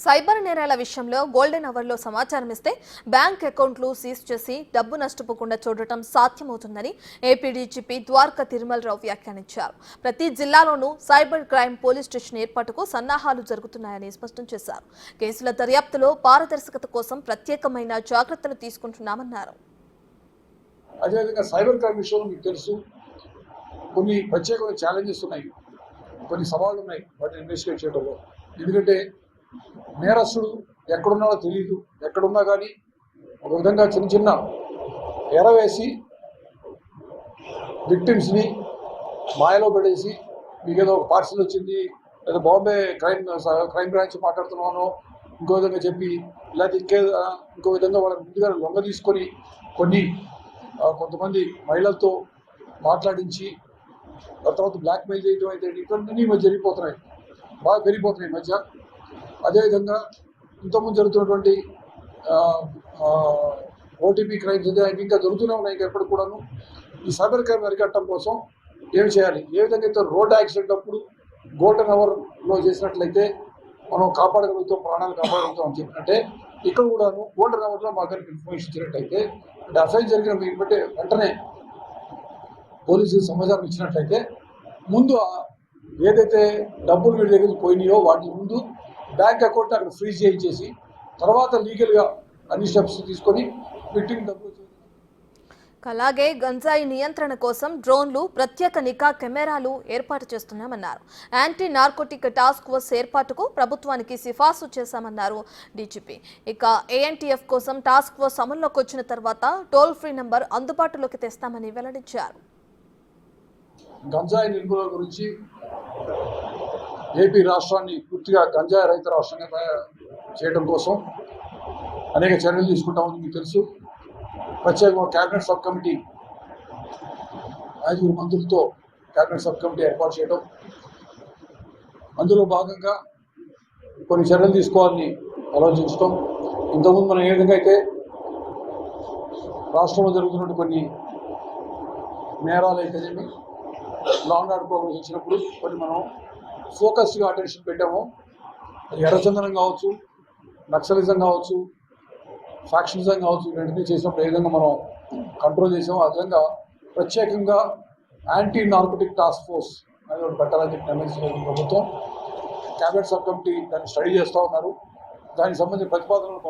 Cyber నేరాల విషయంలో golden అవర్లో సమాచారం ఇస్తే బ్యాంక్ అకౌంట్లు సీజ్ చేసి డబ్బు నష్టపోకుండా చూడటం సాధ్యమవుతుందని ఏపీ డీజీపీ ద్వారకా తిరుమలరావు వ్యాఖ్యానించారు. ప్రతి జిల్లాలోనూ సైబర్ క్రైమ్ పోలీస్ స్టేషన్ ఏర్పాటుకు సన్నాహాలు జరుగుతున్నాయని స్పష్టం చేశారు. కేసుల దర్యాప్తులో పారదర్శకత కోసం ప్రత్యేకమైన జాగ్రత్తలు తీసుకుంటున్నామన్నారు. అదేవిధంగా సైబర్ క్రైమ్ విషయంలో మీకు తెలుసు, కొన్ని ప్రత్యేకమైన ఛాలెంజెస్ ఉన్నాయి, కొన్ని సవాళ్ళు ఉన్నాయి వాటిని ఇన్వెస్టిగేట్ చేయడంలో. ఎందుకంటే నేరస్తుడు ఎక్కడున్నాడో తెలియదు, ఎక్కడున్నా కానీ ఒక విధంగా చిన్న చిన్న ఎరవేసి విక్టిమ్స్ని మాయలో పడేసి మీకు ఏదో ఒక పార్సల్ వచ్చింది లేదా బాంబే క్రైమ్ బ్రాంచ్ మాట్లాడుతున్నాను ఇంకో విధంగా చెప్పి లేకపోతే ఇంకో విధంగా వాళ్ళని ముందుగా లొంగ తీసుకొని కొంతమంది మహిళలతో మాట్లాడించి తర్వాత బ్లాక్మెయిల్ చేయడం అయితే ఇవన్నీ మధ్య జరిగిపోతున్నాయి, బాగా పెరిగిపోతున్నాయి మధ్య. అదేవిధంగా ఇంతకుముందు జరుగుతున్నటువంటి ఓటీపీ క్రైమ్స్ అయితే ఇంకా జరుగుతూనే ఉన్నాయి. ఇంకా ఎప్పటికి కూడాను ఈ సైబర్ క్రైమ్ అరికట్టడం కోసం ఏమి చేయాలి, ఏ విధంగా అయితే రోడ్ యాక్సిడెంట్ అప్పుడు గోల్డెన్ అవర్లో చేసినట్లయితే మనం కాపాడగలుగుతాం, ప్రాణాలు కాపాడగలుగుతాం అని చెప్పినట్టే ఇక్కడ కూడాను గోల్డెన్ అవర్లో మా దగ్గరికి ఇన్ఫర్మేషన్ ఇచ్చినట్టయితే అంటే అఫైర్ జరిగిన మీరు బట్టి వెంటనే పోలీసులు సమాచారం ఇచ్చినట్లయితే ముందు ఏదైతే డబ్బులు వీడి దగ్గరికి పోయినాయో వాటి ముందు బ్యాంక్ అకౌంట్ అక్కడ ఫ్రీజ్ చేయించేసి తర్వాత లీగల్గా అన్ని స్టెప్స్ తీసుకొని విక్టిమ్ డబ్బులు. అలాగే గంజాయి నియంత్రణ కోసం డ్రోన్లు, ప్రత్యేక నిఘా కెమెరాలు ఏర్పాటు చేస్తున్నామన్నారు. యాంటీ నార్కోటిక్ టాస్క్ ఫోర్స్ ఏర్పాటుకు ప్రభుత్వానికి సిఫార్సు చేశామన్నారు డీజీపీ. ఇక ఏఎన్టీఎఫ్ కోసం టాస్క్ ఫోర్స్ అమల్లోకి వచ్చిన తర్వాత టోల్ ఫ్రీ నంబర్ అందుబాటులోకి తెస్తామని వెల్లడించారు. గంజాయి నిర్మూలన గురించి ఏపీ రాష్ట్రాన్ని పూర్తిగా గంజాయి రహిత రాష్ట్రంగా చేయడం కోసం అనేక చర్యలు తీసుకుంటామని మీకు తెలుసు. ప్రత్యేకంగా క్యాబినెట్ సబ్ కమిటీ 5 మంత్రులతో క్యాబినెట్ సబ్ కమిటీ ఏర్పాటు చేయడం, అందులో భాగంగా కొన్ని చర్యలు తీసుకోవాలని ఆలోచించడం. ఇంతకుముందు మనం ఏ విధంగా అయితే రాష్ట్రంలో జరుగుతున్న కొన్ని నేరాలు అయితేనేమి లా అండ్ ఆర్డర్ ప్రోగ్రామ్స్ వచ్చినప్పుడు కొన్ని మనం ఫోకస్డ్గా అటెన్షన్ పెట్టాము. అది ఎర్రచందనం కావచ్చు, నక్సలిజం కావచ్చు, ఫ్యాక్షనిజం కావచ్చు, ఇవన్నీ చేసినప్పుడు ఏ విధంగా మనం కంట్రోల్ చేసాము. ఆ విధంగా ప్రత్యేకంగా యాంటీ నార్కోటిక్ టాస్క్ ఫోర్స్ అనేది ఒకటి పెట్టాలని చెప్పి నిర్ణయించిన ప్రభుత్వం. క్యాబినెట్ సబ్ కమిటీ దాన్ని స్టడీ చేస్తూ ఉన్నారు. దానికి సంబంధించిన ప్రతిపాదనలు